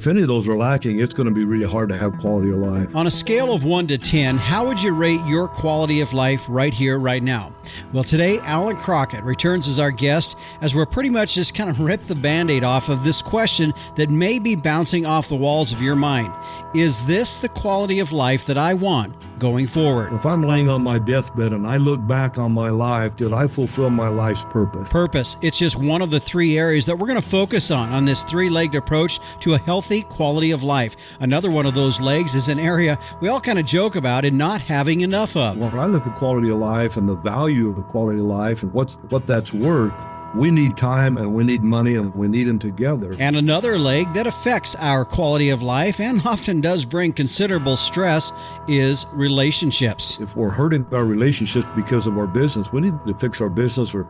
If any of those are lacking, it's going to be really hard to have quality of life. On a scale of 1 to 10, how would you rate your quality of life right here, right now? Well, today, Allan Crockett returns as our guest as we're pretty much just kind of rip the Band-Aid off of this question that may be bouncing off the walls of your mind. Is this the quality of life that I want going forward? If I'm laying on my deathbed and I look back on my life, did I fulfill my life's purpose? Purpose. It's just one of the 3 areas that we're going to focus on this 3-legged approach to a healthy quality of life. Another one of those legs is an area we all kind of joke about and not having enough of. When I look at quality of life and the value of the quality of life and what that's worth, we need time and we need money and we need them together. And another leg that affects our quality of life and often does bring considerable stress is relationships. If we're hurting our relationships because of our business, we need to fix our business or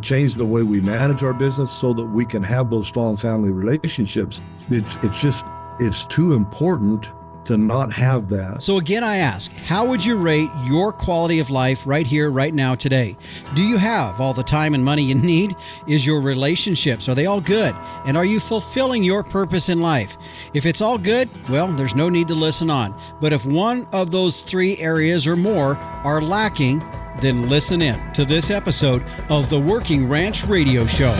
change the way we manage our business so that we can have those strong family relationships. It's too important to not have that. So again, I ask, how would you rate your quality of life right here, right now, today? Do you have all the time and money you need? Is your relationships, are they all good? And are you fulfilling your purpose in life? If it's all good, well, there's no need to listen on. But if one of those 3 areas or more are lacking, then listen in to this episode of the Working Ranch Radio Show.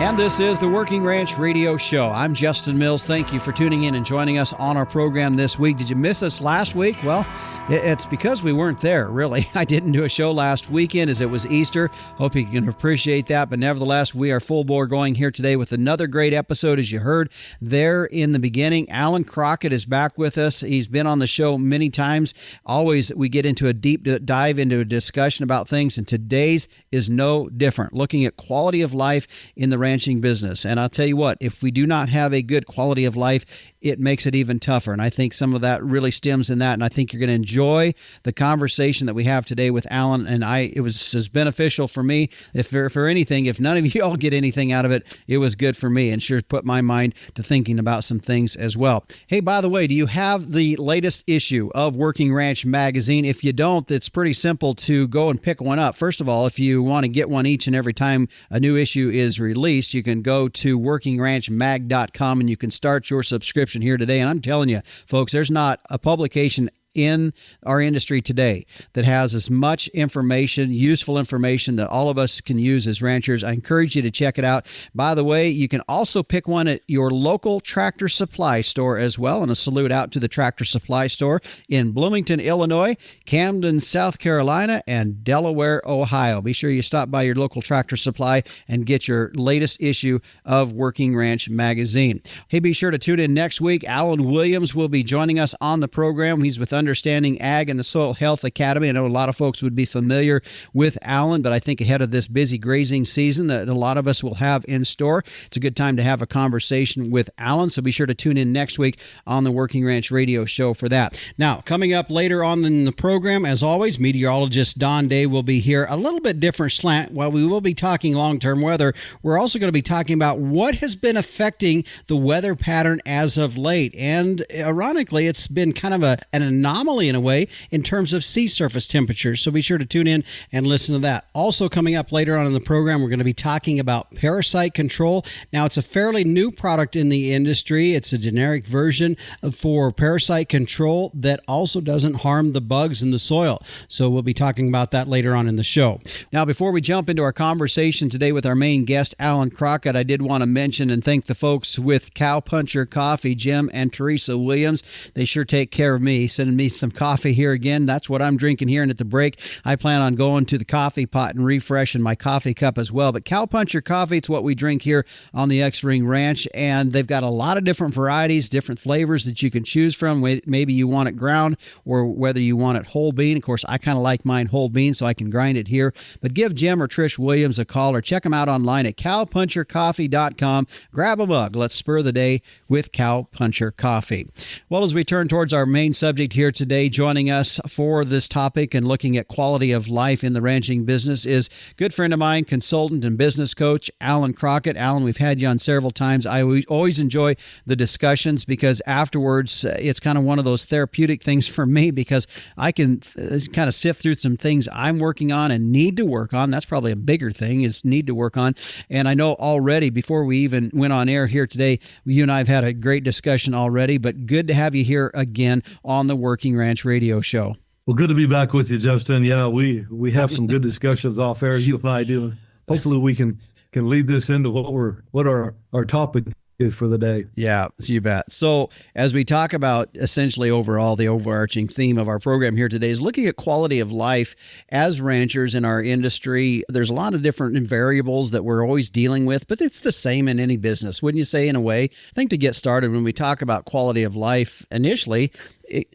And this is the Working Ranch Radio Show. I'm Justin Mills. Thank you for tuning in and joining us on our program this week. Did you miss us last week? Well, it's because we weren't there, really. I didn't do a show last weekend as it was Easter. Hope you can appreciate that. But nevertheless, we are full bore going here today with another great episode. As you heard there in the beginning, Allan Crockett is back with us. He's been on the show many times. Always we get into a deep dive into a discussion about things, and today's is no different. Looking at quality of life in the ranching business. And I'll tell you what, if we do not have a good quality of life, it makes it even tougher. And I think some of that really stems in that. And I think you're going to enjoy the conversation that we have today with Allan. And it was as beneficial for me, if for anything, if none of you all get anything out of it, it was good for me and sure put my mind to thinking about some things as well. Hey, by the way, do you have the latest issue of Working Ranch Magazine? If you don't, it's pretty simple to go and pick one up. First of all, if you want to get one each and every time a new issue is released, you can go to workingranchmag.com and you can start your subscription here today. And I'm telling you, folks, there's not a publication in our industry today that has as much information, useful information that all of us can use as ranchers. I encourage you to check it out. By the way, you can also pick one at your local Tractor Supply store as well. And a salute out to the Tractor Supply store in Bloomington, Illinois, Camden, South Carolina, and Delaware, Ohio. Be sure you stop by your local Tractor Supply and get your latest issue of Working Ranch Magazine. Hey, be sure to tune in next week. Alan Williams will be joining us on the program. He's with Understanding Ag and the Soil Health Academy. I know a lot of folks would be familiar with Allan, but I think ahead of this busy grazing season that a lot of us will have in store, it's a good time to have a conversation with Allan. So be sure to tune in next week on the Working Ranch Radio Show for that. Now, coming up later on in the program, as always, meteorologist Don Day will be here. A little bit different slant. While we will be talking long-term weather, we're also going to be talking about what has been affecting the weather pattern as of late. And ironically, it's been kind of an anomaly in a way in terms of sea surface temperatures. So be sure to tune in and listen to that. Also coming up later on in the program, we're going to be talking about parasite control. Now, it's a fairly new product in the industry. It's a generic version for parasite control that also doesn't harm the bugs in the soil. So we'll be talking about that later on in the show. Now, before we jump into our conversation today with our main guest, Allan Crockett, I did want to mention and thank the folks with Cowpuncher Coffee, Jim and Teresa Williams. They sure take care of me, sending me some coffee here again. That's what I'm drinking here. And at the break, I plan on going to the coffee pot and refreshing my coffee cup as well. But Cowpuncher Coffee, it's what we drink here on the X-Ring Ranch. And they've got a lot of different varieties, different flavors that you can choose from. Maybe you want it ground or whether you want it whole bean. Of course, I kind of like mine whole bean, so I can grind it here. But give Jim or Trish Williams a call or check them out online at cowpunchercoffee.com. Grab a mug. Let's spur the day with Cowpuncher Coffee. Well, as we turn towards our main subject here here today. Joining us for this topic and looking at quality of life in the ranching business is a good friend of mine, consultant and business coach, Allan Crockett. Allan, we've had you on several times. I always enjoy the discussions because afterwards it's kind of one of those therapeutic things for me because I can kind of sift through some things I'm working on and need to work on. That's probably a bigger thing is need to work on. And I know already before we even went on air here today, you and I have had a great discussion already, but good to have you here again on the Working Ranch Radio Show. Well, good to be back with you, Justin. Yeah, we have some good discussions off air, you and I do. Hopefully we can lead this into what our topic is for the day. Yeah, you bet. So as we talk about essentially overall, the overarching theme of our program here today is looking at quality of life as ranchers in our industry. There's a lot of different variables that we're always dealing with, but it's the same in any business, wouldn't you say, in a way? I think to get started, when we talk about quality of life initially,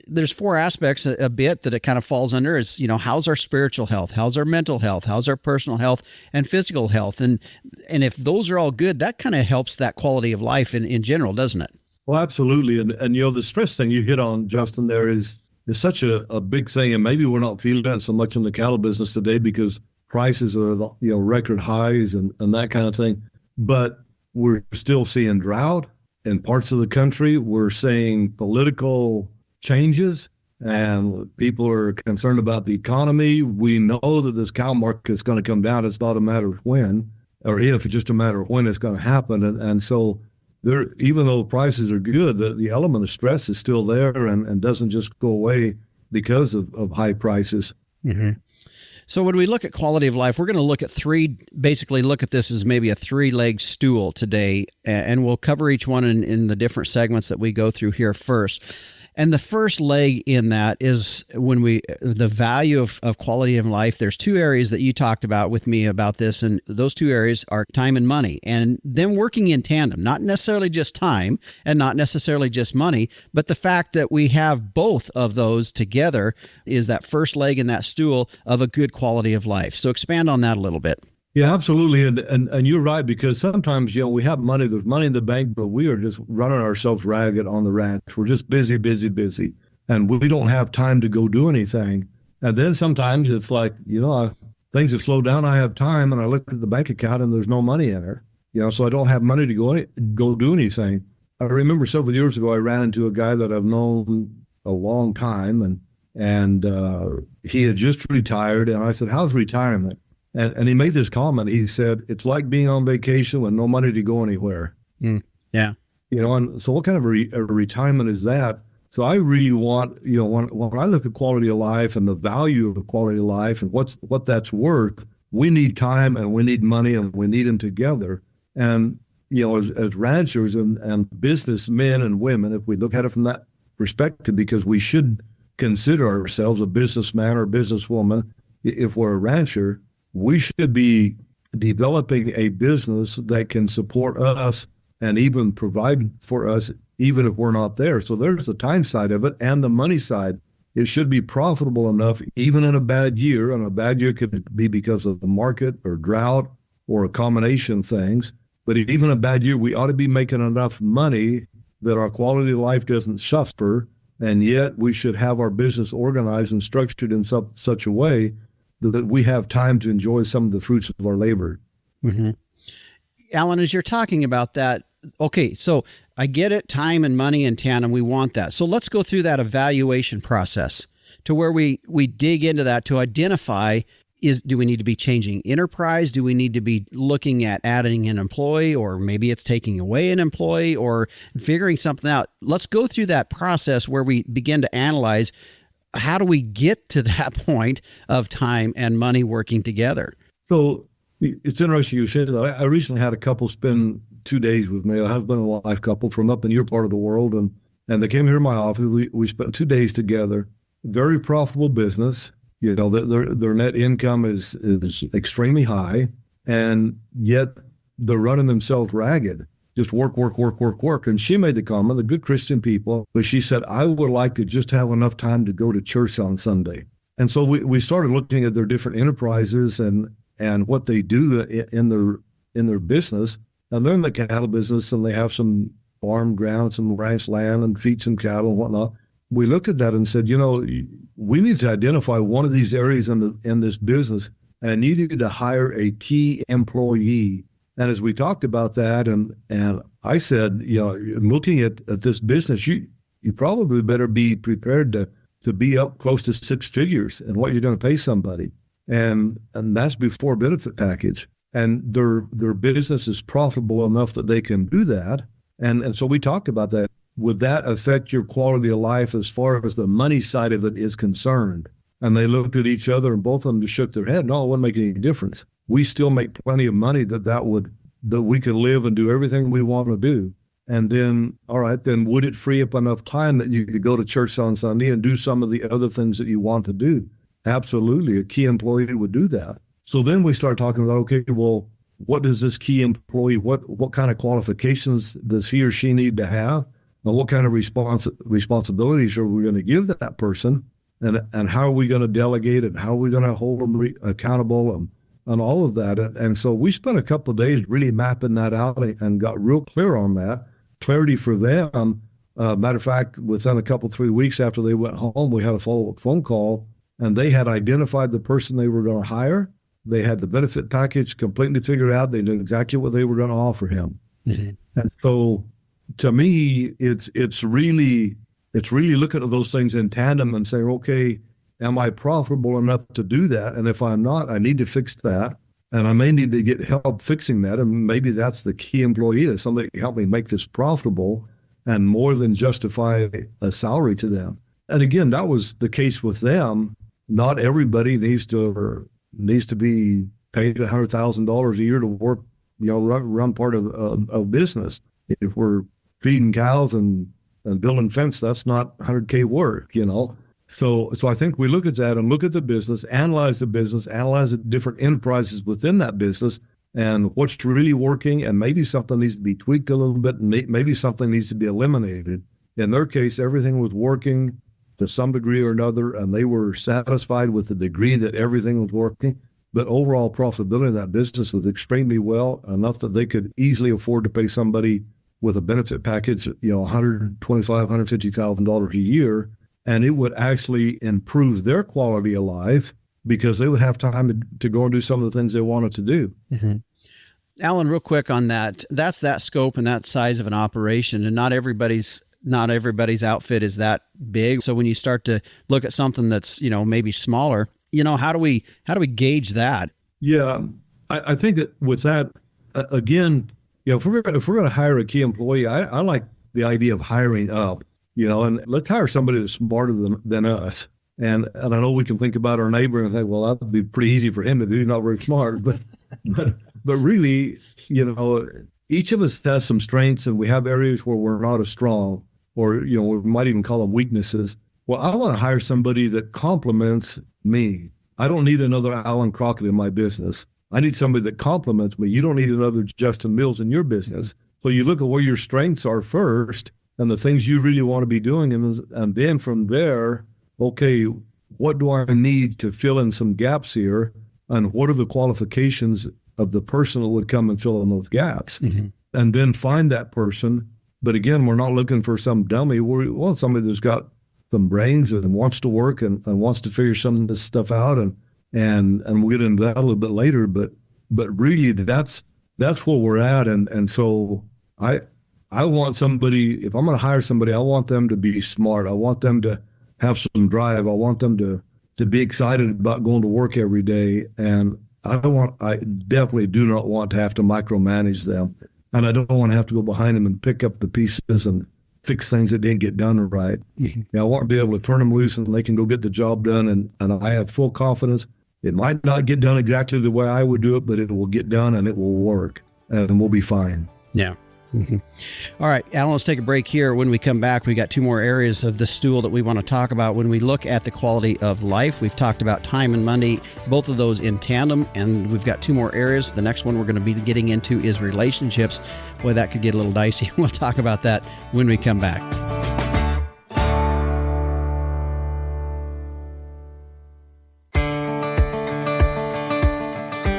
there's four aspects a bit that it kind of falls under is, how's our spiritual health? How's our mental health? How's our personal health and physical health? And if those are all good, that kind of helps that quality of life in general, doesn't it? Well, absolutely. And the stress thing you hit on, Justin, there is such a big thing. And maybe we're not feeling that so much in the cattle business today because prices are, record highs and that kind of thing. But we're still seeing drought in parts of the country. We're seeing political changes and people are concerned about the economy. We know that this cow market is going to come down. It's not a matter of when or if, it's just a matter of when it's going to happen. And so there, even though prices are good, the element of stress is still there and doesn't just go away because of high prices. Mm-hmm. So when we look at quality of life, we're going to look at basically look at this as maybe a three-legged stool today, and we'll cover each one in the different segments that we go through here first. And the first leg in that is the value of quality of life. There's two areas that you talked about with me about this, and those two areas are time and money, and them working in tandem, not necessarily just time and not necessarily just money, but the fact that we have both of those together is that first leg in that stool of a good quality of life. So expand on that a little bit. Yeah, absolutely. And you're right, because sometimes, we have money, there's money in the bank, but we are just running ourselves ragged on the ranch. We're just busy. And we don't have time to go do anything. And then sometimes it's like, things have slowed down. I have time and I look at the bank account and there's no money in there, so I don't have money to go do anything. I remember several years ago, I ran into a guy that I've known a long time and he had just retired. And I said, how's retirement? And he made this comment. He said, it's like being on vacation with no money to go anywhere. Yeah. And so what kind of a retirement is that? So I really want, when I look at quality of life and the value of quality of life and what that's worth, we need time and we need money and we need them together. And, as ranchers and businessmen and women, if we look at it from that perspective, because we should consider ourselves a businessman or businesswoman, if we're a rancher, we should be developing a business that can support us and even provide for us, even if we're not there. So there's the time side of it and the money side. It should be profitable enough, even in a bad year. And a bad year could be because of the market or drought or a combination of things. But even a bad year, we ought to be making enough money that our quality of life doesn't suffer. And yet we should have our business organized and structured in such a way that we have time to enjoy some of the fruits of our labor. Mm-hmm. Allan, as you're talking about that, okay, so I get it, time and money in tandem, we want that. So let's go through that evaluation process to where we dig into that to identify, do we need to be changing enterprise? Do we need to be looking at adding an employee, or maybe it's taking away an employee or figuring something out? Let's go through that process where we begin to analyze, how do we get to that point of time and money working together? So it's interesting you said that. I recently had a couple spend 2 days with me, a husband and wife couple from up in your part of the world. And they came here to my office. We spent 2 days together. Very profitable business. Their net income is extremely high. And yet they're running themselves ragged. Just work. And she made the comment, the good Christian people, but she said, I would like to just have enough time to go to church on Sunday. And so we started looking at their different enterprises and what they do in their business. And they're in the cattle business and they have some farm ground, some ranch land and feed some cattle and whatnot. we looked at that and said, we need to identify one of these areas in this business and you need to hire a key employee. And as we talked about that, and I said, looking at this business, you probably better be prepared to be up close to six figures in what you're going to pay somebody. And that's before benefit package. And their business is profitable enough that they can do that. And so we talked about that. Would that affect your quality of life as far as the money side of it is concerned? And they looked at each other and both of them just shook their head. No, it wouldn't make any difference. We still make plenty of money that we could live and do everything we want to do. And then, all right, then would it free up enough time that you could go to church on Sunday and do some of the other things that you want to do? Absolutely. A key employee would do that. So then we start talking about, okay, well, what does this key employee, what kind of qualifications does he or she need to have? And what kind of responsibilities are we going to give that person? And how are we going to delegate it? How are we going to hold them accountable and all of that? And so we spent a couple of days really mapping that out and got real clear on that. Clarity for them. Matter of fact, within 3 weeks after they went home, we had a follow-up phone call, and they had identified the person they were going to hire. They had the benefit package completely figured out. They knew exactly what they were going to offer him. Mm-hmm. And so to me, it's really looking at those things in tandem and saying, okay, am I profitable enough to do that? And if I'm not, I need to fix that. And I may need to get help fixing that. And maybe that's the key employee, that's somebody can help me make this profitable and more than justify a salary to them. And again, that was the case with them. Not everybody needs to be paid $100,000 a year to work, run part of business. If we're feeding cows and building fence, that's not 100K work, So I think we look at that and look at the business, analyze the different enterprises within that business and what's really working, and maybe something needs to be tweaked a little bit, and maybe something needs to be eliminated. In their case, everything was working to some degree or another, and they were satisfied with the degree that everything was working. But overall profitability of that business was extremely well, enough that they could easily afford to pay somebody with a benefit package, $125,000, $150,000 a year, and it would actually improve their quality of life because they would have time to go and do some of the things they wanted to do. Mm-hmm. Allan, real quick on that, that's that scope and that size of an operation, and not everybody's outfit is that big. So when you start to look at something that's, maybe smaller, how do we gauge that? Yeah, I think that with that, again, if we're going to hire a key employee, I like the idea of hiring up, and let's hire somebody that's smarter than us. And I know we can think about our neighbor and think, well, that would be pretty easy for him to do. He's not very smart, but really, each of us has some strengths, and we have areas where we're not as strong, or we might even call them weaknesses. Well, I want to hire somebody that complements me. I don't need another Allan Crockett in my business. I need somebody that complements me. You don't need another Justin Mills in your business. So you look at where your strengths are first and the things you really want to be doing. And then from there, okay, what do I need to fill in some gaps here? And what are the qualifications of the person that would come and fill in those gaps? Mm-hmm. And then find that person. But again, we're not looking for some dummy. We want somebody that's got some brains and wants to work and wants to figure some of this stuff out. And we'll get into that a little bit later, but really that's where we're at. And so I want somebody, if I'm going to hire somebody, I want them to be smart. I want them to have some drive. I want them to be excited about going to work every day. And I definitely do not want to have to micromanage them. And I don't want to have to go behind them and pick up the pieces and fix things that didn't get done right. Mm-hmm. I want to be able to turn them loose and they can go get the job done. And I have full confidence. It might not get done exactly the way I would do it, but it will get done and it will work and we'll be fine. Yeah. Mm-hmm. All right, Allan, let's take a break here. When we come back, we got two more areas of the stool that we want to talk about. When we look at the quality of life, we've talked about time and money, both of those in tandem, and we've got two more areas. The next one we're going to be getting into is relationships. Boy, that could get a little dicey. We'll talk about that when we come back.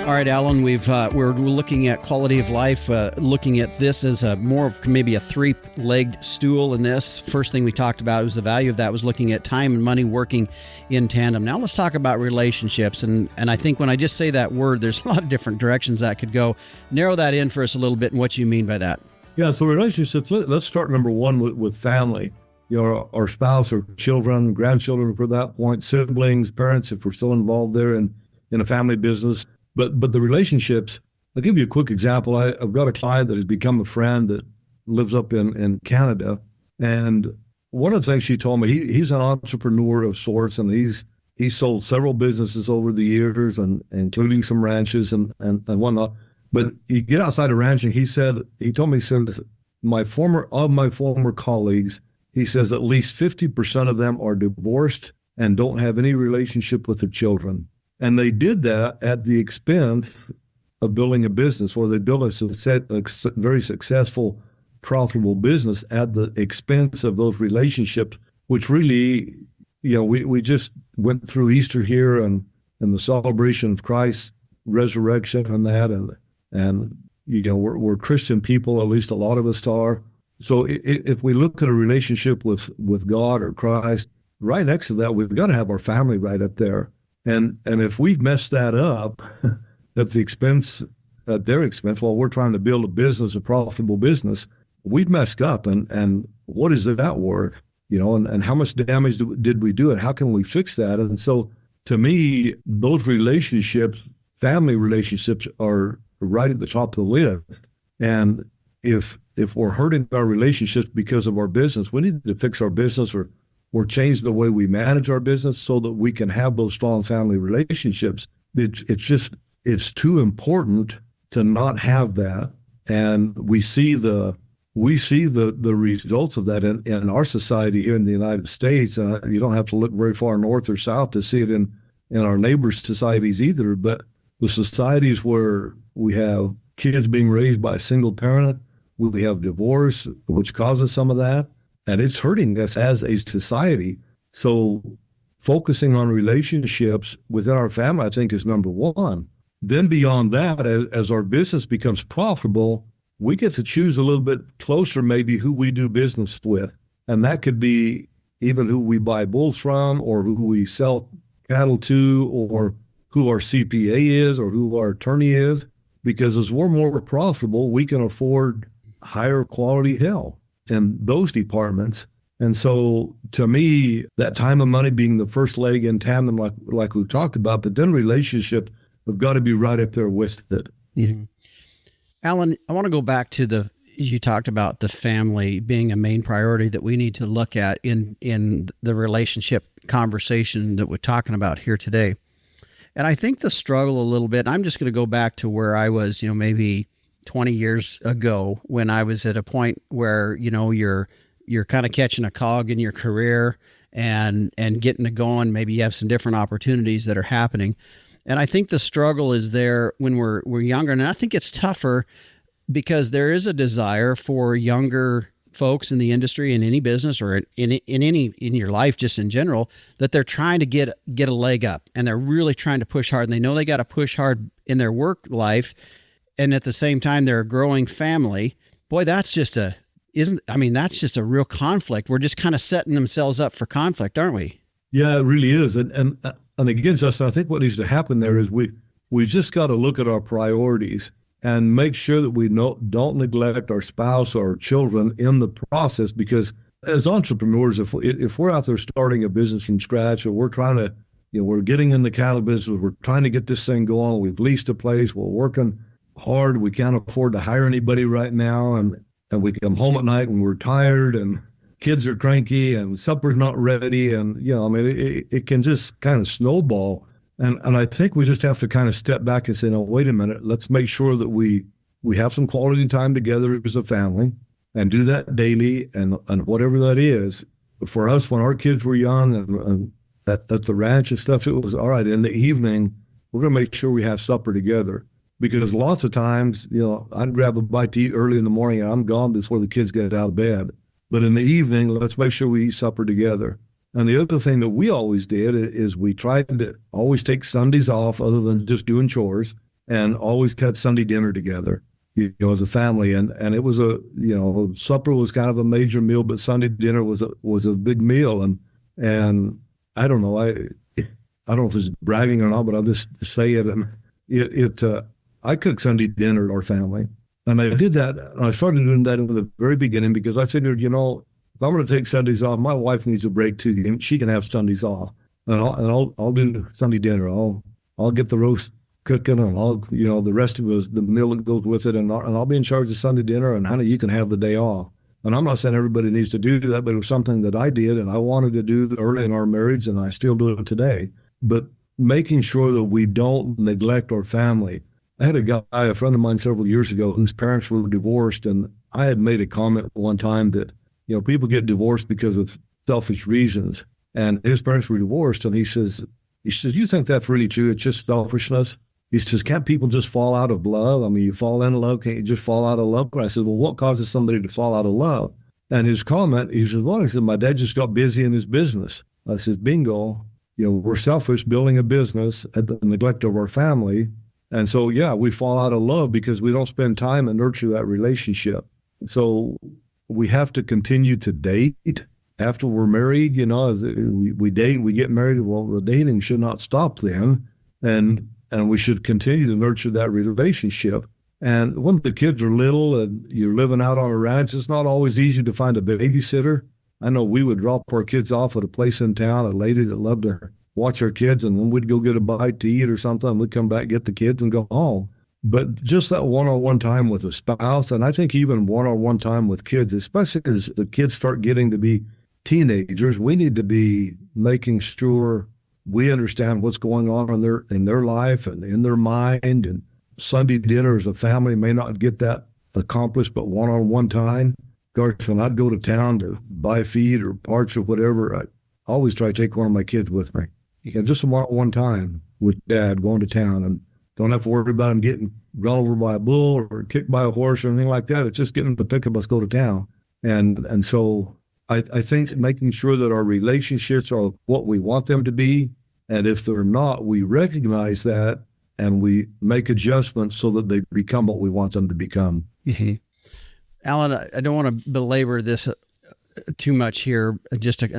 All right, Allan, we're looking at quality of life, looking at this as a more of maybe a three-legged stool in this. First thing we talked about was the value of that was looking at time and money working in tandem. Now let's talk about relationships. And I think when I just say that word, there's a lot of different directions that could go. Narrow that in for us a little bit and what you mean by that. Yeah, so relationships, let's start number one with family. You know, our spouse or children, grandchildren for that point, siblings, parents, if we're still involved there in a family business. But the relationships, I'll give you a quick example. I've got a client that has become a friend that lives up in Canada. And one of the things she told me, he's an entrepreneur of sorts, and he's sold several businesses over the years, and including some ranches and whatnot. But you get outside of ranching, he told me, he says, my former colleagues, he says at least 50% of them are divorced and don't have any relationship with their children. And they did that at the expense of building a business, or they built a very successful, profitable business at the expense of those relationships, which really, you know, we just went through Easter here and the celebration of Christ's resurrection and that, and you know, we're Christian people, at least a lot of us are. So if we look at a relationship with God or Christ, right next to that, we've got to have our family right up there. And if we've messed that up at their expense, while we're trying to build a business, a profitable business, we've messed up. And what is that worth? You know, and how much damage did we do, and how can we fix that? And so, to me, those relationships, family relationships, are right at the top of the list. And if we're hurting our relationships because of our business, we need to fix our business or change the way we manage our business so that we can have those strong family relationships. It's too important to not have that. And we see the results of that in our society here in the United States. You don't have to look very far north or south to see it in our neighbors' societies either. But the societies where we have kids being raised by a single parent, we have divorce, which causes some of that. And it's hurting us as a society. So focusing on relationships within our family, I think, is number one. Then beyond that, as our business becomes profitable, we get to choose a little bit closer maybe who we do business with. And that could be even who we buy bulls from, or who we sell cattle to, or who our CPA is, or who our attorney is. Because as we're more profitable, we can afford higher quality health in those departments. And so to me, that time and money being the first leg in tandem, like we talked about, but then relationship have got to be right up there with it. Mm-hmm. Allan, I want to go back to you talked about the family being a main priority that we need to look at in the relationship conversation that we're talking about here today. And I think the struggle a little bit, I'm just going to go back to where I was, you know, maybe 20 years ago, when I was at a point where, you know, you're kind of catching a cog in your career and getting it going. Maybe you have some different opportunities that are happening. And I think the struggle is there when we're younger. And I think it's tougher because there is a desire for younger folks in the industry, in any business, or in your life, just in general, that they're trying to get a leg up, and they're really trying to push hard, and they know they got to push hard in their work life. And at the same time, they're a growing family. Boy, that's just a real conflict. We're just kind of setting themselves up for conflict, aren't we? Yeah, it really is. And again, Justin, I think what needs to happen there is we just got to look at our priorities and make sure that we don't neglect our spouse or our children in the process. Because as entrepreneurs, if we're out there starting a business from scratch, or we're trying to, you know, we're getting in the cattle business, we're trying to get this thing going, we've leased a place, we're working hard, we can't afford to hire anybody right now, and we come home at night and we're tired, and kids are cranky, and supper's not ready, and, you know, I mean, it can just kind of snowball. And I think we just have to kind of step back and say, no, wait a minute, let's make sure that we have some quality time together as a family, and do that daily, and whatever that is. For us, when our kids were young and at the ranch and stuff, it was, all right, in the evening, we're going to make sure we have supper together. Because lots of times, you know, I'd grab a bite to eat early in the morning and I'm gone before the kids get out of bed. But in the evening, let's make sure we eat supper together. And the other thing that we always did is we tried to always take Sundays off other than just doing chores. and always cut Sunday dinner together, as a family. And it was supper was kind of a major meal, but Sunday dinner was a big meal. And I don't know, I don't know if it's bragging or not, but I'll just say it. And I cooked Sunday dinner at our family. And I did that. And I started doing that in the very beginning because I figured, if I'm going to take Sundays off, my wife needs a break too. She can have Sundays off. And I'll do Sunday dinner. I'll get the roast cooking, and the rest of it, the meal that goes with it, and I'll be in charge of Sunday dinner, and honey, you can have the day off. And I'm not saying everybody needs to do that, but it was something that I did and I wanted to do early in our marriage, and I still do it today. But making sure that we don't neglect our family. I had a friend of mine several years ago whose parents were divorced, and I had made a comment one time that, people get divorced because of selfish reasons. And his parents were divorced, and he says, you think that's really true? It's just selfishness? He says, can't people just fall out of love? I mean, you fall in love, can't you just fall out of love? And I said, well, what causes somebody to fall out of love? And his comment, he says, my dad just got busy in his business. I said, bingo, we're selfish building a business at the neglect of our family. And so, we fall out of love because we don't spend time and nurture that relationship. So we have to continue to date after we're married. We date, we get married. Well, the dating should not stop then. And we should continue to nurture that relationship. And when the kids are little and you're living out on a ranch, it's not always easy to find a babysitter. I know we would drop our kids off at a place in town, a lady that loved to watch our kids, and then we'd go get a bite to eat or something. We'd come back, get the kids, and go home. But just that one-on-one time with a spouse, and I think even one-on-one time with kids, especially as the kids start getting to be teenagers, we need to be making sure we understand what's going on in their life and in their mind. And Sunday dinner as a family may not get that accomplished, but one-on-one time. Of course, when I'd go to town to buy feed or parts or whatever, I always try to take one of my kids with me. Just a one time with Dad going to town, and don't have to worry about him getting run over by a bull or kicked by a horse or anything like that. It's just getting to pick up us, go to town. And so I think making sure that our relationships are what we want them to be. And if they're not, we recognize that and we make adjustments so that they become what we want them to become. Mm-hmm. Allan, I don't want to belabor this too much here.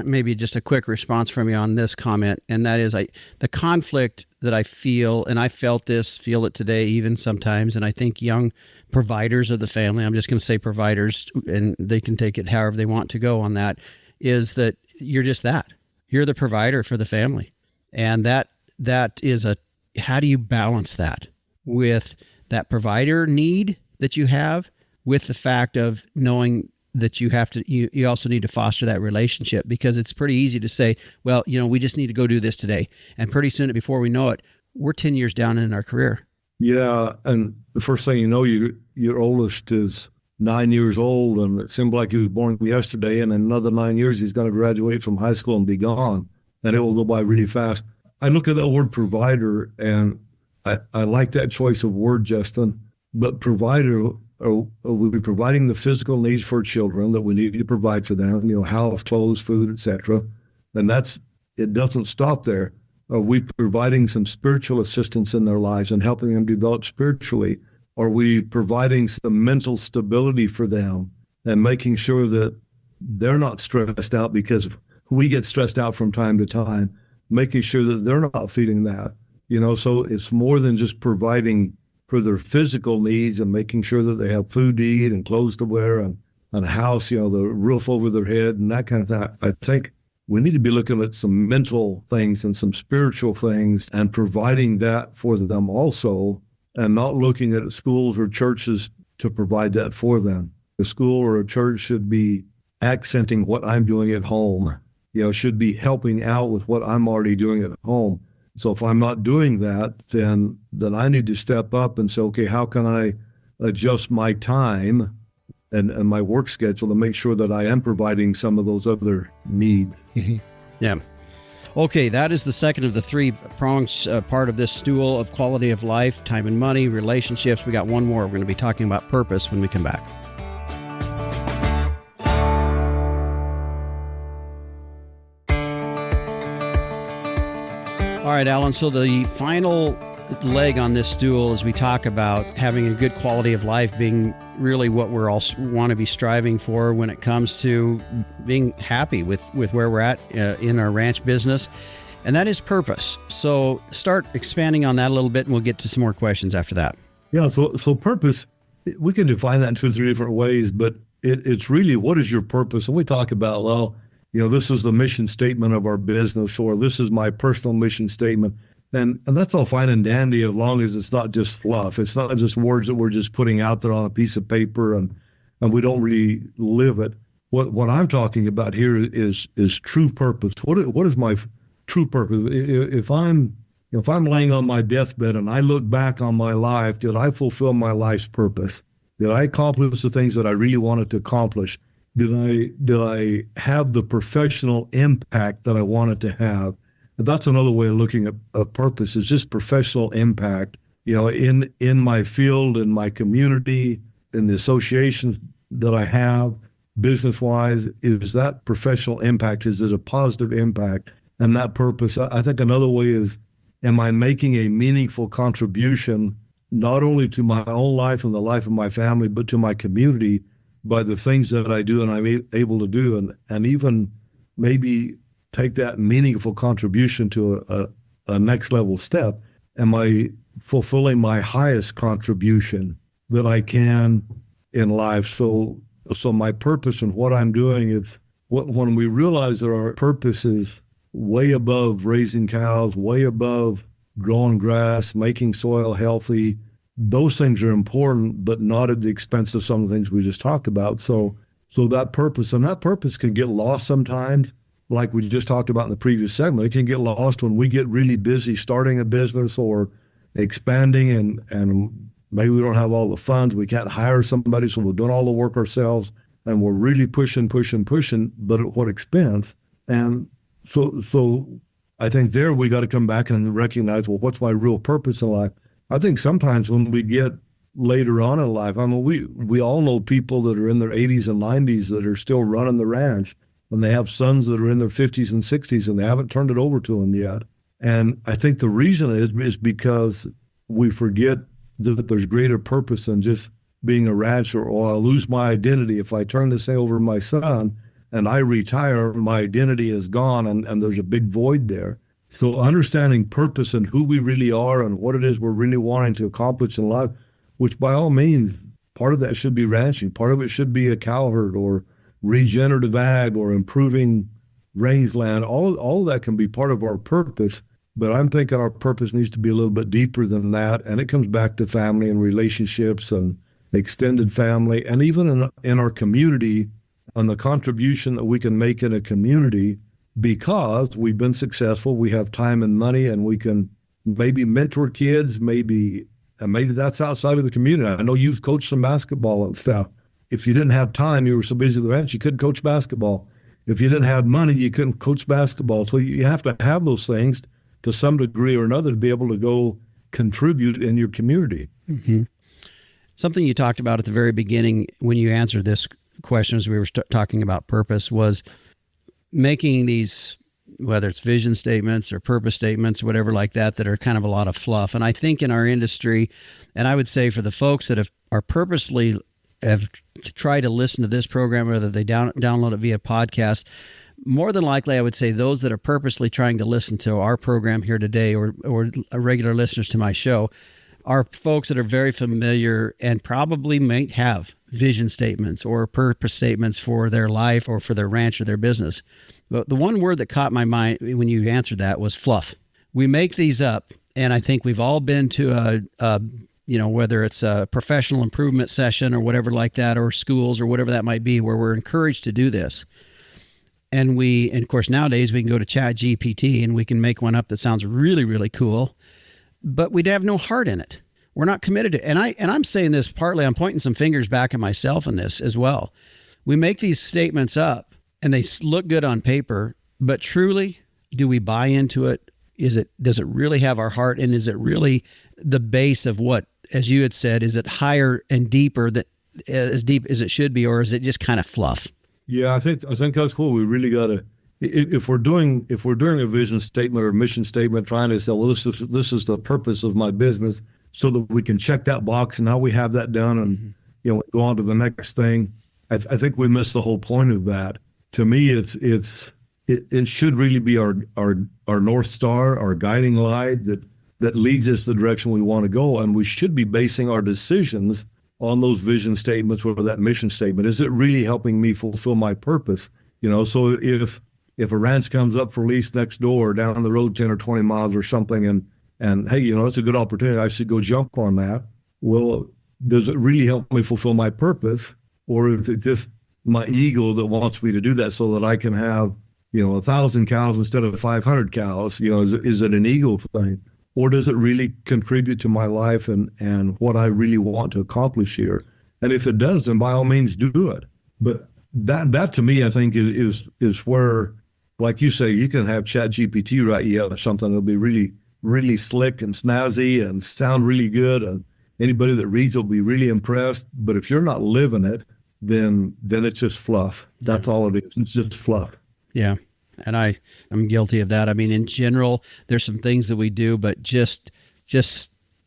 Maybe just a quick response from you on this comment, and that is the conflict that I feel, and I feel it today even sometimes, and I think young providers of the family, I'm just going to say providers, and they can take it however they want to go on that, is that you're just that. You're the provider for the family. And that is how do you balance that with that provider need that you have with the fact of knowing that you also need to foster that relationship? Because it's pretty easy to say, well, we just need to go do this today. And pretty soon, before we know it, we're 10 years down in our career. Yeah. And the first thing you know, your oldest is 9 years old, and it seemed like he was born yesterday. And in another 9 years, he's going to graduate from high school and be gone. And it will go by really fast. I look at that word provider, and I like that choice of word, Justin. But provider, we'll be providing the physical needs for children that we need to provide for them, house, clothes, food, etc. And it doesn't stop there. Are we providing some spiritual assistance in their lives and helping them develop spiritually? Are we providing some mental stability for them and making sure that they're not stressed out, because we get stressed out from time to time, making sure that they're not feeling that, so it's more than just providing for their physical needs and making sure that they have food to eat and clothes to wear and a house, the roof over their head and that kind of thing. I think we need to be looking at some mental things and some spiritual things and providing that for them also, and not looking at schools or churches to provide that for them. A school or a church should be accenting what I'm doing at home, should be helping out with what I'm already doing at home. So if I'm not doing that, then I need to step up and say, okay, how can I adjust my time and my work schedule to make sure that I am providing some of those other needs? Mm-hmm. Yeah. Okay, that is the second of the three prongs, part of this stool of quality of life: time and money, relationships. We got one more. We're going to be talking about purpose when we come back. All right, Allan, so the final leg on this stool as we talk about having a good quality of life being really what we're all want to be striving for when it comes to being happy with where we're at in our ranch business. And that is purpose. So start expanding on that a little bit, and we'll get to some more questions after that. Yeah, so purpose, we can define that in 2 or 3 different ways, but it's really, what is your purpose? And we talk about, well, this is the mission statement of our business, or this is my personal mission statement. And that's all fine and dandy as long as it's not just fluff. It's not just words that we're just putting out there on a piece of paper and we don't really live it. What I'm talking about here is true purpose. What is my true purpose? If I'm laying on my deathbed and I look back on my life, did I fulfill my life's purpose? Did I accomplish the things that I really wanted to accomplish? Did I have the professional impact that I wanted to have? And that's another way of looking at a purpose, is just professional impact, in my field, in my community, in the associations that I have, business-wise. Is that professional impact? Is it a positive impact? And that purpose, I think another way is, am I making a meaningful contribution not only to my own life and the life of my family, but to my community by the things that I do and I'm able to do, and even maybe take that meaningful contribution to a next level step? Am I fulfilling my highest contribution that I can in life? So my purpose and what I'm doing is, when we realize that our purpose is way above raising cows, way above growing grass, making soil healthy, those things are important, but not at the expense of some of the things we just talked about. So that purpose can get lost sometimes. Like we just talked about in the previous segment, it can get lost when we get really busy starting a business or expanding, and maybe we don't have all the funds. We can't hire somebody, so we're doing all the work ourselves, and we're really pushing, but at what expense? And so I think there we got to come back and recognize, well, what's my real purpose in life? I think sometimes when we get later on in life, we all know people that are in their 80s and 90s that are still running the ranch, and they have sons that are in their 50s and 60s, and they haven't turned it over to them yet. And I think the reason is because we forget that there's greater purpose than just being a rancher, or I'll lose my identity. If I turn this thing over to my son and I retire, my identity is gone, and there's a big void there. So understanding purpose and who we really are and what it is we're really wanting to accomplish in life, which by all means, part of that should be ranching. Part of it should be a cow herd or regenerative ag or improving rangeland. All of that can be part of our purpose, but I'm thinking our purpose needs to be a little bit deeper than that. And it comes back to family and relationships and extended family, and even in our community, on the contribution that we can make in a community because we've been successful. We have time and money, and we can maybe mentor kids, maybe that's outside of the community. I know you've coached some basketball and stuff. If you didn't have time, you were so busy with the ranch, you couldn't coach basketball. If you didn't have money, you couldn't coach basketball. So you have to have those things to some degree or another to be able to go contribute in your community. Mm-hmm. Something you talked about at the very beginning when you answered this question as we were talking about purpose was making these, whether it's vision statements or purpose statements, whatever like that are kind of a lot of fluff. And I think in our industry, and I would say for the folks that are purposely have tried to listen to this program, whether they download it via podcast, more than likely, I would say those that are purposely trying to listen to our program here today or regular listeners to my show are folks that are very familiar and probably might have vision statements or purpose statements for their life or for their ranch or their business. But the one word that caught my mind when you answered that was fluff. We make these up, and I think we've all been to whether it's a professional improvement session or whatever like that, or schools or whatever that might be, where we're encouraged to do this. And of course, nowadays we can go to Chat GPT and we can make one up that sounds really, really cool, but we'd have no heart in it. We're not committed to it. And I'm saying this partly, I'm pointing some fingers back at myself in this as well. We make these statements up and they look good on paper, but truly, do we buy into it? Does it really have our heart? And is it really the base of what, as you had said, is it higher and deeper, as deep as it should be, or is it just kind of fluff? Yeah, I think that's cool. We really got to if we're doing a vision statement or a mission statement, trying to say, well, this is the purpose of my business, so that we can check that box and how we have that done, and go on to the next thing. I think we miss the whole point of that. To me, it should really be our North Star, our guiding light that leads us the direction we want to go, and we should be basing our decisions on those vision statements or that mission statement. Is it really helping me fulfill my purpose? So if a ranch comes up for lease next door down the road 10 or 20 miles or something, and hey, it's a good opportunity, I should go jump on that. Well, does it really help me fulfill my purpose, or is it just my ego that wants me to do that so that I can have 1,000 cows instead of 500 cows? Is it an ego thing, or does it really contribute to my life and what I really want to accomplish here? And if it does, then by all means do it. But that to me, I think is where, like you say, you can have ChatGPT write you out something that'll be really, really slick and snazzy and sound really good, and anybody that reads will be really impressed. But if you're not living it, then it's just fluff. That's all it is. It's just fluff. Yeah. And I'm guilty of that. I mean, in general, there's some things that we do, but just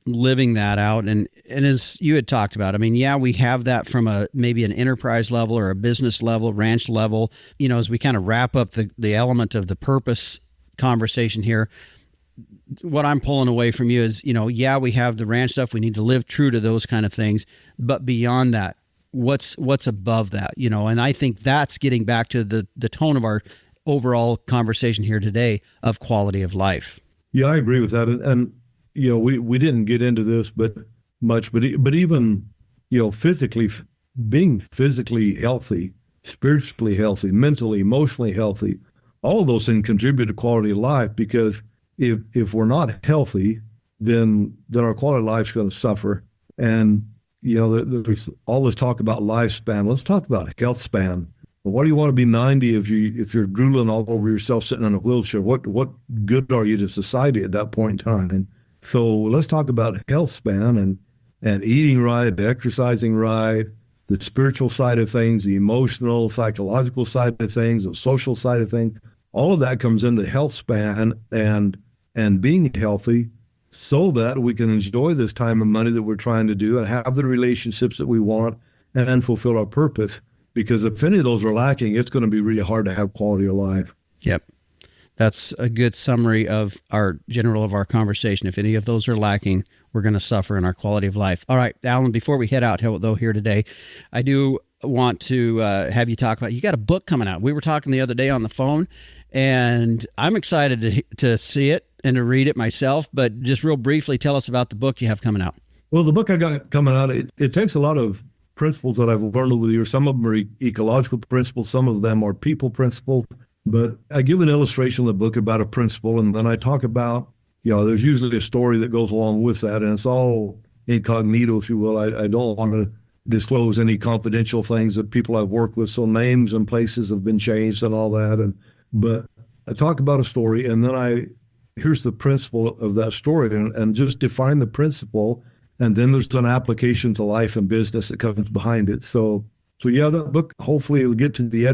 living that out. And as you had talked about, I mean, yeah, we have that from maybe an enterprise level or a business level, ranch level, as we kind of wrap up the element of the purpose conversation here. What I'm pulling away from you is, yeah, we have the ranch stuff. We need to live true to those kind of things. But beyond that, what's above that, and I think that's getting back to the tone of our overall conversation here today of quality of life. Yeah, I agree with that. And we didn't get into this but even, physically, being physically healthy, spiritually healthy, mentally, emotionally healthy, all of those things contribute to quality of life, because if we're not healthy, then our quality of life is going to suffer. And there's all this talk about lifespan. Let's talk about health span. Well, why do you want to be 90 if you're drooling all over yourself sitting in a wheelchair? What good are you to society at that point in time? And so let's talk about health span and eating right, exercising right, the spiritual side of things, the emotional, psychological side of things, the social side of things. All of that comes into health span and being healthy, so that we can enjoy this time and money that we're trying to do and have the relationships that we want and fulfill our purpose. Because if any of those are lacking, it's going to be really hard to have quality of life. Yep. That's a good summary of our conversation. If any of those are lacking, we're going to suffer in our quality of life. All right, Allan, before we head out, though, here today, I do want to have you talk about, you got a book coming out. We were talking the other day on the phone, and I'm excited to see it and to read it myself, but just real briefly, tell us about the book you have coming out. Well, the book I got coming out, it takes a lot of principles that I've learned over the years. Some of them are ecological principles, some of them are people principles, but I give an illustration in the book about a principle, and then I talk about, there's usually a story that goes along with that, and it's all incognito, if you will. I don't want to disclose any confidential things that people I've worked with, so names and places have been changed and all that, but I talk about a story, and then here's the principle of that story, and just define the principle, and then there's an application to life and business that comes behind it. So yeah, that book, hopefully it'll get to the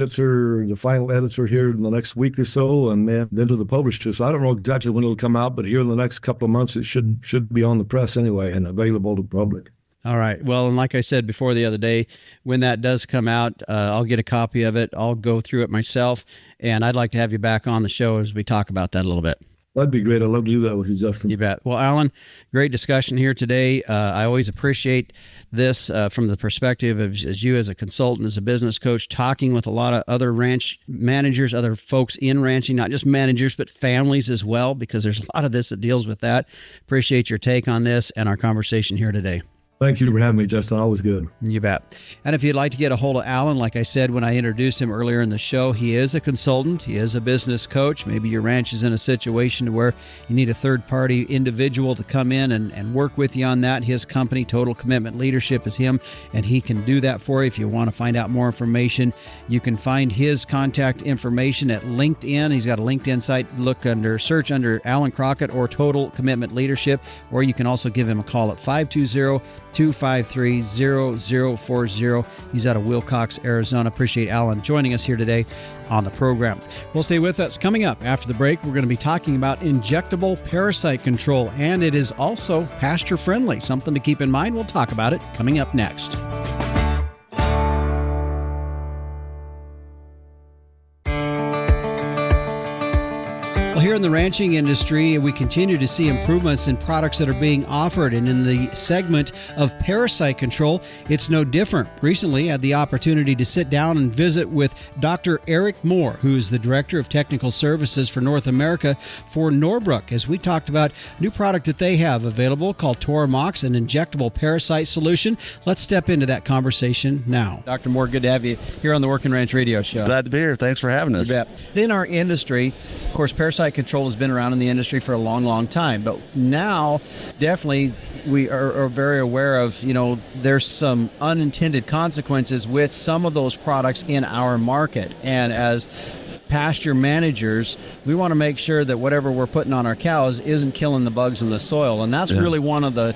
final editor here in the next week or so, and then to the publisher. So I don't know exactly when it'll come out, but here in the next couple of months, it should be on the press anyway and available to the public. All right. Well, and like I said before the other day, when that does come out, I'll get a copy of it. I'll go through it myself, and I'd like to have you back on the show as we talk about that a little bit. That'd be great. I'd love to do that with you, Justin. You bet. Well, Allan, great discussion here today. I always appreciate this from the perspective of as you as a consultant, as a business coach, talking with a lot of other ranch managers, other folks in ranching, not just managers, but families as well, because there's a lot of this that deals with that. Appreciate your take on this and our conversation here today. Thank you for having me, Justin. Always good. You bet. And if you'd like to get a hold of Allan, like I said when I introduced him earlier in the show, he is a consultant. He is a business coach. Maybe your ranch is in a situation where you need a third-party individual to come in and work with you on that. His company, Total Commitment Leadership, is him, and he can do that for you. If you want to find out more information, you can find his contact information at LinkedIn. He's got a LinkedIn site. Search under Allan Crockett or Total Commitment Leadership, or you can also give him a call at 520 253-0040. He's out of Wilcox, Arizona. Appreciate Allan joining us here today on the program. Well, stay with us. Coming up after the break, we're going to be talking about injectable parasite control, and it is also pasture friendly. Something to keep in mind. We'll talk about it coming up next. Well, here in the ranching industry, we continue to see improvements in products that are being offered. And in the segment of parasite control, it's no different. Recently, I had the opportunity to sit down and visit with Dr. Eric Moore, who is the Director of Technical Services for North America for Norbrook, as we talked about a new product that they have available called Toromox, an injectable parasite solution. Let's step into that conversation now. Dr. Moore, good to have you here on the Working Ranch Radio Show. Glad to be here. Thanks for having us. You bet. In our industry, of course, parasite control has been around in the industry for a long, long time, but now definitely we are very aware of, there's some unintended consequences with some of those products in our market. And as pasture managers, we want to make sure that whatever we're putting on our cows isn't killing the bugs in the soil, and that's really one of the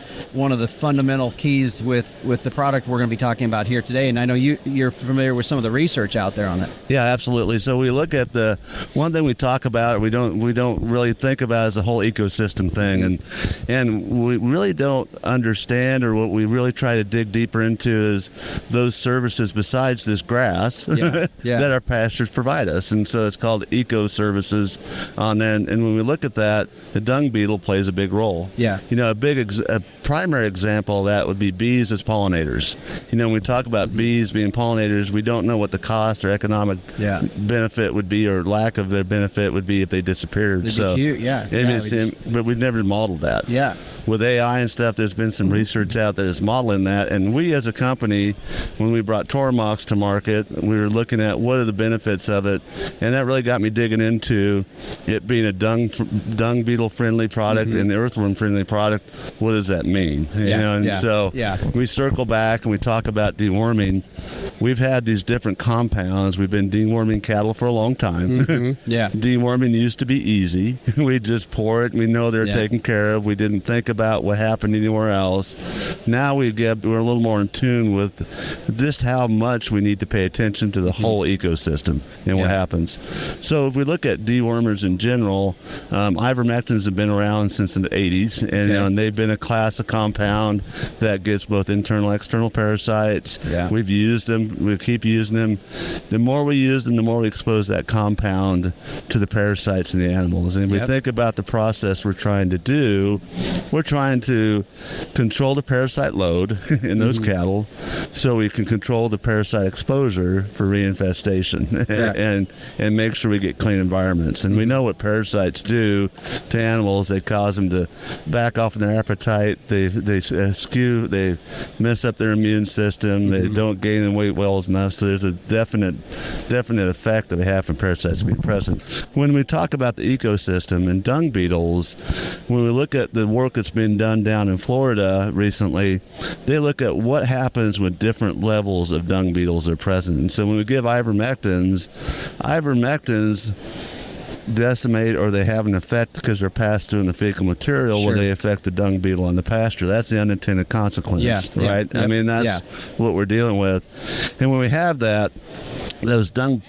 fundamental keys with the product we're going to be talking about here today. And I know you're familiar with some of the research out there on it. Yeah, absolutely. So we look at the one thing we talk about, we don't really think about as a whole ecosystem thing, and we really don't understand, or what we really try to dig deeper into is those services besides this grass that our pastures provide us. And so it's called eco services. And when we look at that, the dung beetle plays a big role. Yeah. A primary example of that would be bees as pollinators. When we talk about bees being pollinators, we don't know what the cost or economic benefit would be, or lack of their benefit would be if they disappeared. But we've never modeled that. Yeah. With AI and stuff, there's been some research out that is modeling that. And we as a company, when we brought Toromox to market, we were looking at what are the benefits of it. And that really got me digging into it being a dung beetle friendly product and earthworm friendly product. What does that mean? So we circle back and we talk about deworming. We've had these different compounds. We've been deworming cattle for a long time. Deworming used to be easy. We just pour it and we know they're taken care of. We didn't think about what happened anywhere else. Now we're a little more in tune with just how much we need to pay attention to the whole ecosystem and what happens. So if we look at dewormers in general, ivermectins have been around since the 80s, and they've been a class of compound that gets both internal and external parasites. We've used them. We keep using them. The more we use them, the more we expose that compound to the parasites in the animals. And if we think about the process we're trying to do, we're trying to control the parasite load in those cattle so we can control the parasite exposure for reinfestation and make sure we get clean environments. And we know what parasites do to animals. They cause them to back off in their appetite. They mess up their immune system. They don't gain in weight well enough. So there's a definite effect that we have from parasites being present. When we talk about the ecosystem and dung beetles, when we look at the work that's been done down in Florida recently, they look at what happens with different levels of dung beetles that are present. And so when we give ivermectins decimate, or they have an effect because they're passed through in the fecal material where they affect the dung beetle on the pasture. That's the unintended consequence, right? I mean, that's what we're dealing with. And when we have that, those dung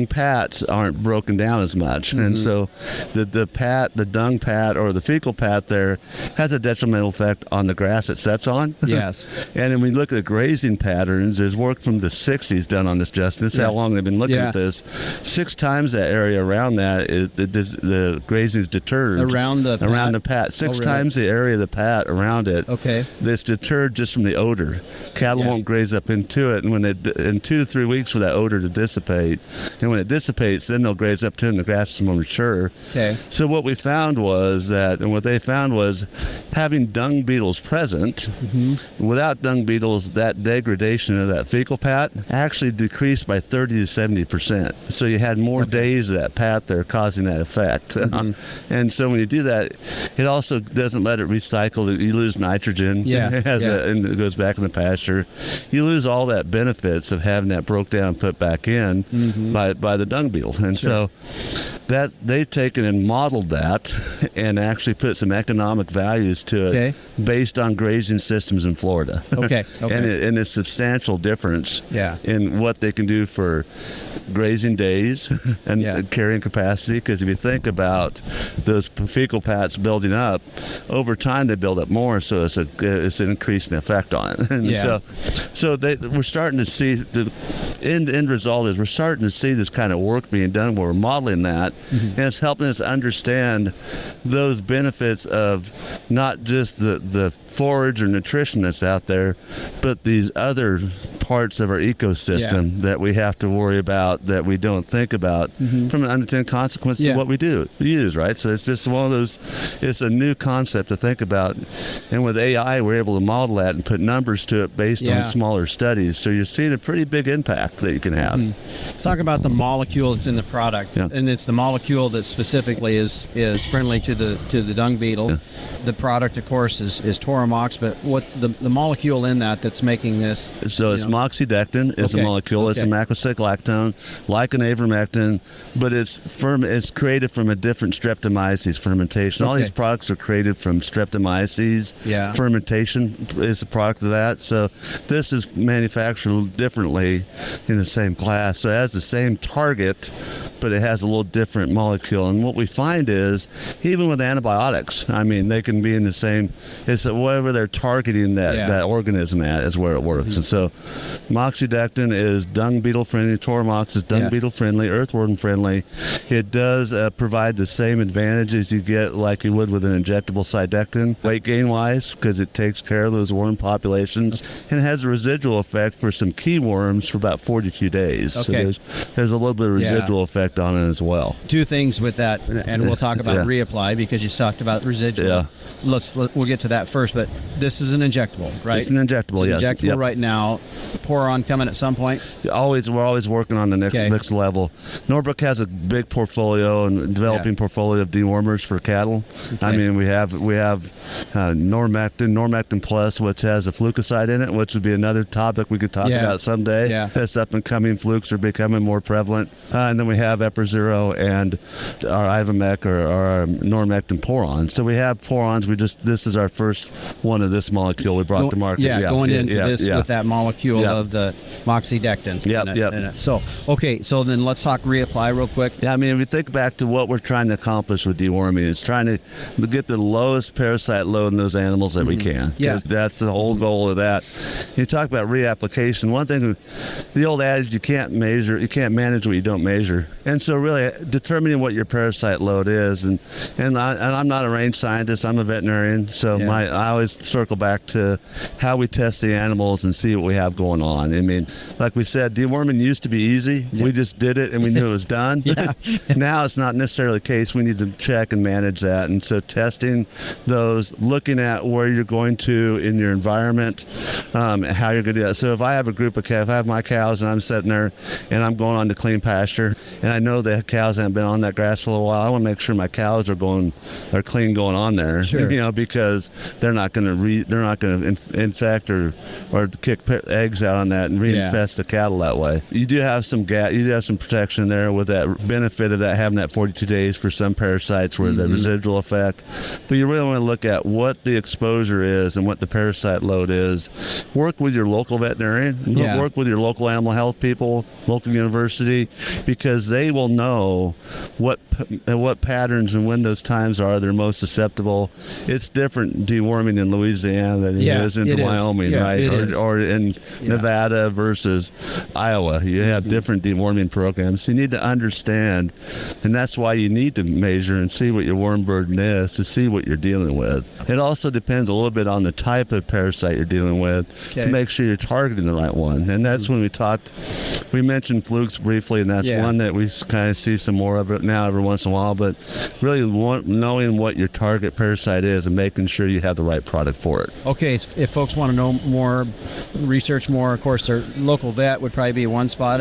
pats aren't broken down as much, and so the dung pat or the fecal pat there has a detrimental effect on the grass it sets on. Yes. And then we look at grazing patterns. There's work from the 60s done on this, Justin. This is how long they've been looking at this. 6 times that area around that the grazing is deterred around the pat. 6 times the area of the pat around it. Okay. That's deterred just from the odor. Cattle won't graze up into it, and when in 2 to 3 weeks for that odor to dissipate, and when it dissipates, then they'll graze up to it, and the grass is more mature. Okay. So what we found was what they found was having dung beetles present. Without dung beetles, that degradation of that fecal pat actually decreased by 30 to 70%. So you had more days of that pat there causing that effect. And so when you do that, it also doesn't let it recycle. You lose nitrogen and it goes back in the pasture. You lose all that benefits of having that broke down, put back in by the dung beetle. And so that they've taken and modeled that and actually put some economic values to it based on grazing systems in Florida. Okay. And it's substantial difference in what they can do for grazing days and carrying capacity. Because if you think about those fecal pads building up, over time they build up more, so it's an increasing effect on it. And so we're starting to see the end result is we're starting to see this kind of work being done where we're modeling that, and it's helping us understand those benefits of not just the forage or nutrition that's out there, but these other parts of our ecosystem that we have to worry about that we don't think about from an unintended consequence of what we use, right? So it's just one of those, it's a new concept to think about. And with AI, we're able to model that and put numbers to it based on smaller studies. So you're seeing a pretty big impact that you can have. Let's talk about the molecule that's in the product. And it's the molecule that specifically is friendly to the dung beetle. The product, of course, is Toromox, but what's the molecule in that's making this? So it's moxidectin is a molecule. It's a macrocyclactone, like an ivermectin, but it's created from a different Streptomyces fermentation. All these products are created from Streptomyces. Fermentation is a product of that. So this is manufactured differently in the same class. So it has the same target, but it has a little different molecule. And what we find is, even with antibiotics, I mean, they can be in the same, it's whatever they're targeting that organism at is where it works. And so moxidectin is dung beetle friendly, Toromox is dung beetle friendly, earthworm friendly. It does provide the same advantages you get like you would with an injectable Cydectin, weight gain wise, because it takes care of those worm populations, and it has a residual effect for some key worms for about 42 days. So there's a little bit of residual effect on it as well. Two things with that, and we'll talk about reapply because you talked about residual. We'll get to that first, but this is an injectable, right? It's an injectable, it's an injectable right now. Poron coming at some point? We're always working on the next level. Norbrook has a big portfolio and developing portfolio of dewormers for cattle. I mean, we have Normectin Plus, which has a flucicide in it, which would be another topic we could talk about someday. That's up and coming. Flukes are becoming more prevalent. And then we have Eprizero and our Ivomec or our Normectin Poron. So we have Porons. This is our first one of this molecule we brought to market. Going into this with that molecule of the moxidectin. In it. So then let's talk reapply real quick. I mean, if you think back to what we're trying to accomplish with deworming, it's trying to get the lowest parasite load in those animals that we can. That's the whole goal of that. You talk about reapplication. One thing, the old adage, you can't manage what you don't measure. And so really determining what your parasite load is, and I'm not a range scientist, I'm a veterinarian, so I always circle back to how we test the animals and see what we have going on. I mean, like we said, deworming used to be easy. We just did it and we knew it was done. Now it's not necessarily the case. We need to check and manage that. And so testing those, looking at where you're going to in your environment, how you're going to do that. So if I have a group of cows, if I have my cows and I'm sitting there and I'm going on to clean pasture, and I know the cows haven't been on that grass for a while, I want to make sure my cows are clean going on there, because they're not going to infect or kick eggs out on that and reinfest the cattle that way. You do have some protection there with that benefit of that having that 42 days for some parasites where the residual effect. But you really want to look at what the exposure is and what the parasite load is. Work with your local veterinarian, work with your local animal health people, local university, because they will know what patterns and when those times are they're most susceptible. It's different deworming in Louisiana than it is in Wyoming, right? Or in Nevada versus Iowa. You have different deworming programs. So you need to understand, and that's why you need to measure and see what your worm burden is to see what you're dealing with. It also depends a little bit on the type of parasite you're dealing with to make sure you're targeting the right one. And that's when we mentioned flukes briefly, and that's one that we kind of see some more of it now every once in a while, but really knowing what your target parasite is and making sure you have the right product for it. Okay, if folks want to know more, research more, of course, their local vet would probably be one spot,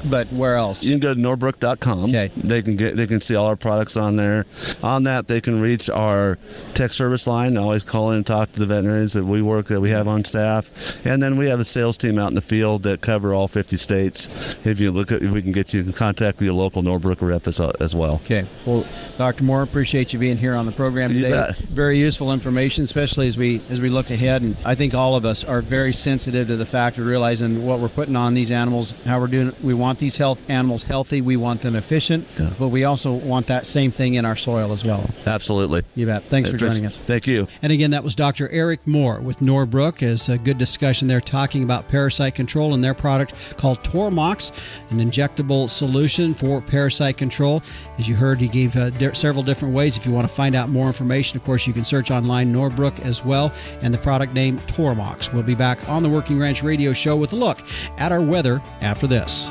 but where else? You can go to norbrook.com. Okay. They can see all our products on there. On that, they can reach our tech service line. Always call in and talk to the veterinarians that we have on staff. And then we have a sales team out in the field that cover all 50 states. If we can get you in contact with your local Norbrook rep that's as well. Okay. Well, Dr. Moore, appreciate you being here on the program You today. bet. Very useful information, especially as we look ahead. And I think all of us are very sensitive to the fact of realizing what we're putting on these animals, how we're doing it. We want these animals healthy. We want them efficient, but we also want that same thing in our soil as well. Absolutely. You bet. Thanks for joining us. Thank you. And again, that was Dr. Eric Moore with Norbrook. As a good discussion there, talking about parasite control and their product called Tormox, an injectable solution for parasite control. As you heard, he gave several different ways. If you want to find out more information, of course, you can search online Norbrook as well, and the product name Tormox. We'll be back on the Working Ranch Radio Show with a look at our weather after this.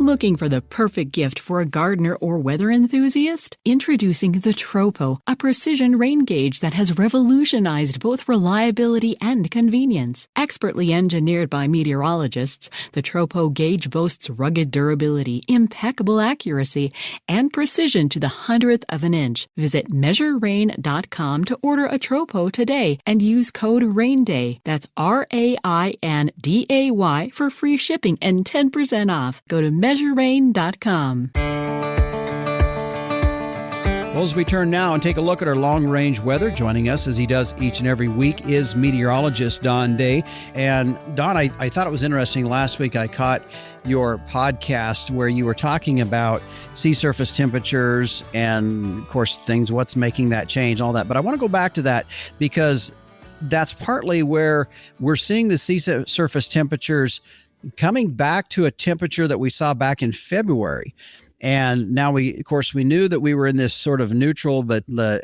Looking for the perfect gift for a gardener or weather enthusiast? Introducing the Tropo, a precision rain gauge that has revolutionized both reliability and convenience. Expertly engineered by meteorologists, the Tropo gauge boasts rugged durability, impeccable accuracy, and precision to the 100th of an inch. Visit measurerain.com to order a Tropo today and use code RAINDAY. That's RAINDAY for free shipping and 10% off. Go to measurerain.com. Well, as we turn now and take a look at our long-range weather, joining us as he does each and every week is meteorologist Don Day. And Don, I thought it was interesting. Last week I caught your podcast where you were talking about sea surface temperatures and, of course, things, what's making that change, all that. But I want to go back to that because that's partly where we're seeing the sea surface temperatures coming back to a temperature that we saw back in February. And now we knew that we were in this sort of neutral, but the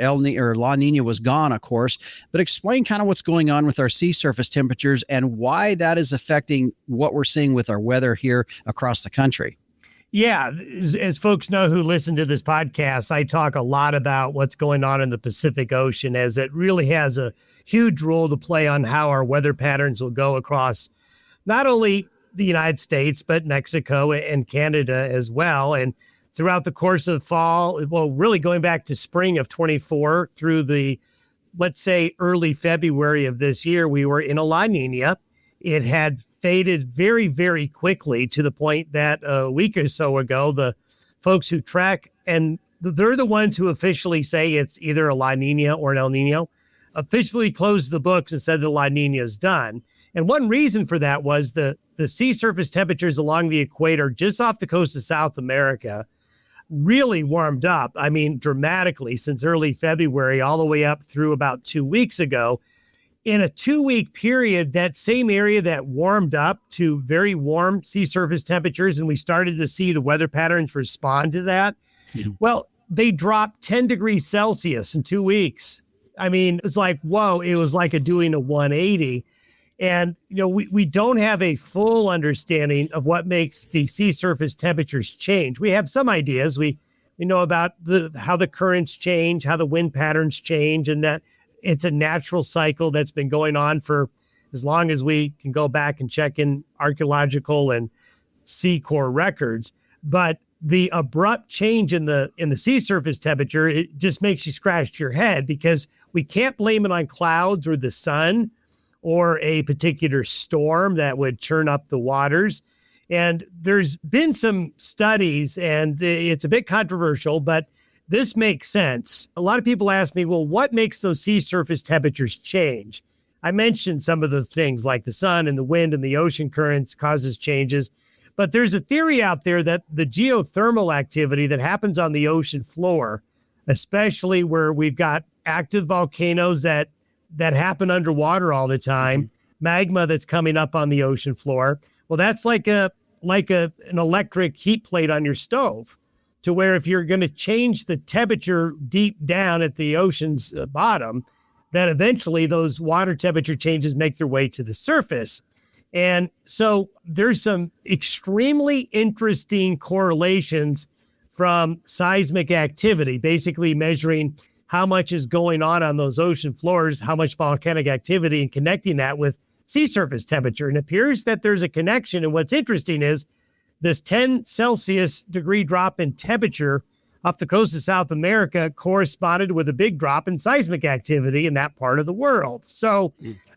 La Nina was gone, of course. But explain kind of what's going on with our sea surface temperatures and why that is affecting what we're seeing with our weather here across the country. Yeah, as folks know who listen to this podcast, I talk a lot about what's going on in the Pacific Ocean, as it really has a huge role to play on how our weather patterns will go across not only the United States, but Mexico and Canada as well. And throughout the course of fall, well, really going back to spring of 24 through the, let's say, early February of this year, we were in a La Nina. It had faded very, very quickly to the point that a week or so ago, the folks who track, and they're the ones who officially say it's either a La Nina or an El Nino, officially closed the books and said the La Nina is done. And one reason for that was the sea surface temperatures along the equator, just off the coast of South America, really warmed up. I mean, dramatically since early February, all the way up through about 2 weeks ago. In a 2-week period, that same area that warmed up to very warm sea surface temperatures, and we started to see the weather patterns respond to that. Well, they dropped 10 degrees Celsius in 2 weeks. I mean, it's like, whoa, it was like doing a 180. And, you know, we don't have a full understanding of what makes the sea surface temperatures change. We have some ideas. We know about how the currents change, how the wind patterns change, and that it's a natural cycle that's been going on for as long as we can go back and check in archaeological and sea core records. But the abrupt change in the sea surface temperature, it just makes you scratch your head, because we can't blame it on clouds or the sun or a particular storm that would churn up the waters. And there's been some studies, and it's a bit controversial, but this makes sense. A lot of people ask me, well, what makes those sea surface temperatures change? I mentioned some of the things like the sun and the wind and the ocean currents causes changes, but there's a theory out there that the geothermal activity that happens on the ocean floor, especially where we've got active volcanoes that happen underwater all the time, magma that's coming up on the ocean floor. Well, that's like an electric heat plate on your stove, to where if you're going to change the temperature deep down at the ocean's bottom, then eventually those water temperature changes make their way to the surface. And so there's some extremely interesting correlations from seismic activity, basically measuring how much is going on those ocean floors, how much volcanic activity, and connecting that with sea surface temperature. And it appears that there's a connection. And what's interesting is this 10 Celsius degree drop in temperature off the coast of South America corresponded with a big drop in seismic activity in that part of the world. So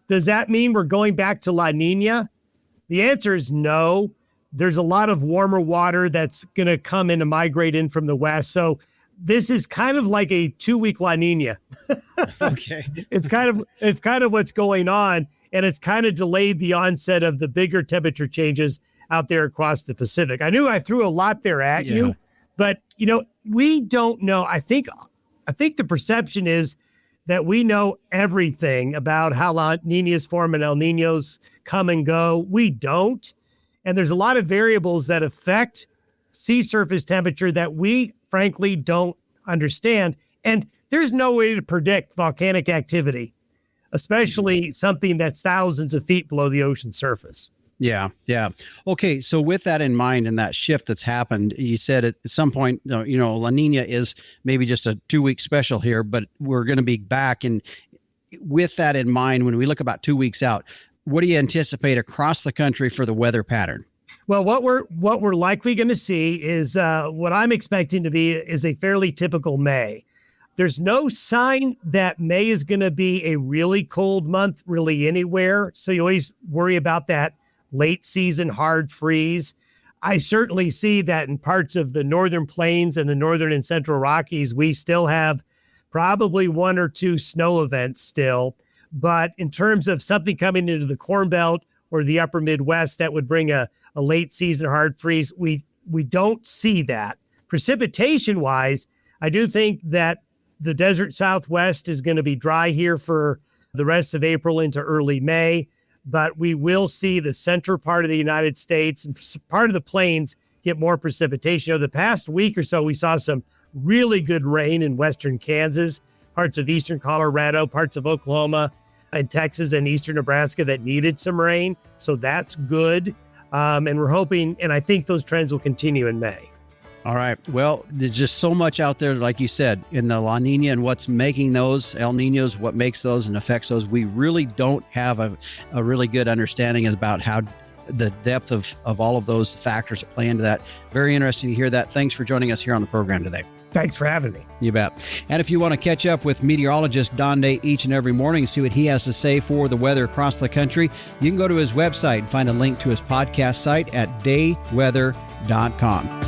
does that mean we're going back to La Nina? The answer is no. There's a lot of warmer water that's going to come in and migrate in from the west. So this is kind of like a 2-week La Nina. Okay. It's kind of what's going on, and it's kind of delayed the onset of the bigger temperature changes out there across the Pacific. I knew I threw a lot there at you, but we don't know. I think the perception is that we know everything about how La Ninas form and El Ninos come and go. We don't. And there's a lot of variables that affect sea surface temperature that we frankly don't understand. And there's no way to predict volcanic activity, especially something that's thousands of feet below the ocean surface. Yeah. Okay, so with that in mind and that shift that's happened, you said at some point, La Nina is maybe just a 2-week special here, but we're going to be back. And with that in mind, when we look about 2 weeks out, what do you anticipate across the country for the weather pattern? Well, what we're likely going to see is what I'm expecting to be is a fairly typical May. There's no sign that May is going to be a really cold month really anywhere. So you always worry about that late season hard freeze. I certainly see that in parts of the northern plains and the northern and central Rockies, we still have probably 1 or 2 snow events still. But in terms of something coming into the Corn Belt or the upper Midwest that would bring a late season hard freeze, we don't see that. Precipitation wise, I do think that the desert Southwest is going to be dry here for the rest of April into early May. But we will see the central part of the United States and part of the plains get more precipitation. The past week or so, we saw some really good rain in western Kansas, parts of eastern Colorado, parts of Oklahoma and Texas and eastern Nebraska that needed some rain. So that's good. And we're hoping, and I think those trends will continue in May. All right. Well, there's just so much out there, like you said, in the La Nina and what's making those El Ninos, what makes those and affects those. We really don't have a really good understanding about how the depth of all of those factors play into that. Very interesting to hear that. Thanks for joining us here on the program today. Thanks for having me. You bet. And if you want to catch up with meteorologist Don Day each and every morning and see what he has to say for the weather across the country, you can go to his website and find a link to his podcast site at dayweather.com.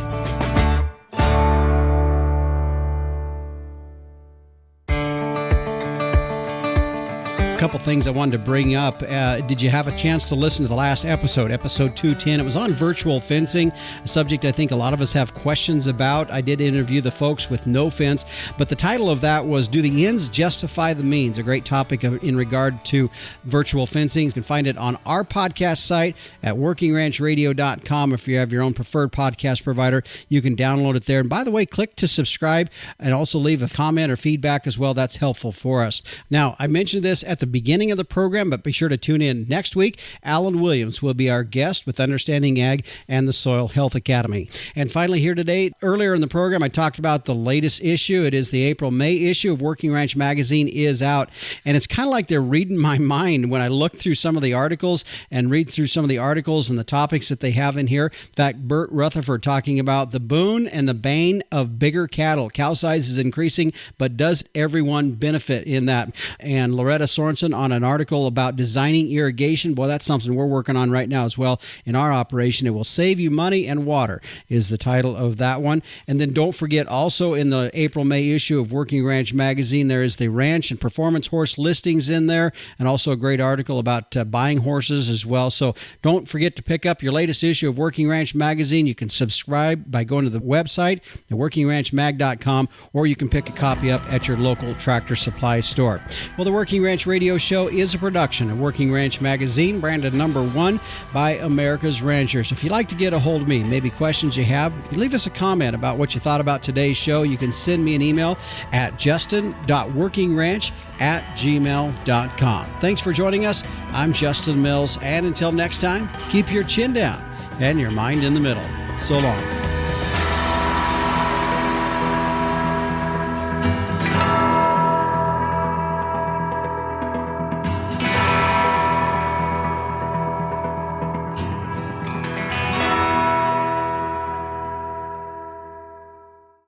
Couple things I wanted to bring up. Did you have a chance to listen to the last episode 210? It was on virtual fencing, a subject I think a lot of us have questions about. I did interview the folks with No Fence, but the title of that was Do the Ends Justify the Means? A great topic in regard to virtual fencing. You can find it on our podcast site at workingranchradio.com. If you have your own preferred podcast provider, you can download it there. And by the way, click to subscribe and also leave a comment or feedback as well. That's helpful for us. Now, I mentioned this at the beginning of the program, but be sure to tune in next week. Allan Williams will be our guest with Understanding Ag and the Soil Health Academy. And finally here today, earlier in the program, I talked about the latest issue. It is the April-May issue of Working Ranch Magazine is out. And it's kind of like they're reading my mind when I look through some of the articles and read through some of the articles and the topics that they have in here. In fact, Bert Rutherford talking about the boon and the bane of bigger cattle. Cow size is increasing, but does everyone benefit in that? And Loretta Sorensen on an article about designing irrigation. Boy, that's something we're working on right now as well in our operation. It will save you money and water is the title of that one. And then don't forget also in the April-May issue of Working Ranch Magazine, there is the ranch and performance horse listings in there and also a great article about buying horses as well. So don't forget to pick up your latest issue of Working Ranch Magazine. You can subscribe by going to the website at workingranchmag.com, or you can pick a copy up at your local Tractor Supply store. Well, the Working Ranch Radio Show is a production of Working Ranch Magazine, branded #1 by America's Ranchers. If you'd like to get a hold of me, maybe questions you have, leave us a comment about what you thought about today's show. You can send me an email at justin.workingranch@gmail.com. Thanks for joining us. I'm Justin Mills, and until next time, keep your chin down and your mind in the middle. So long.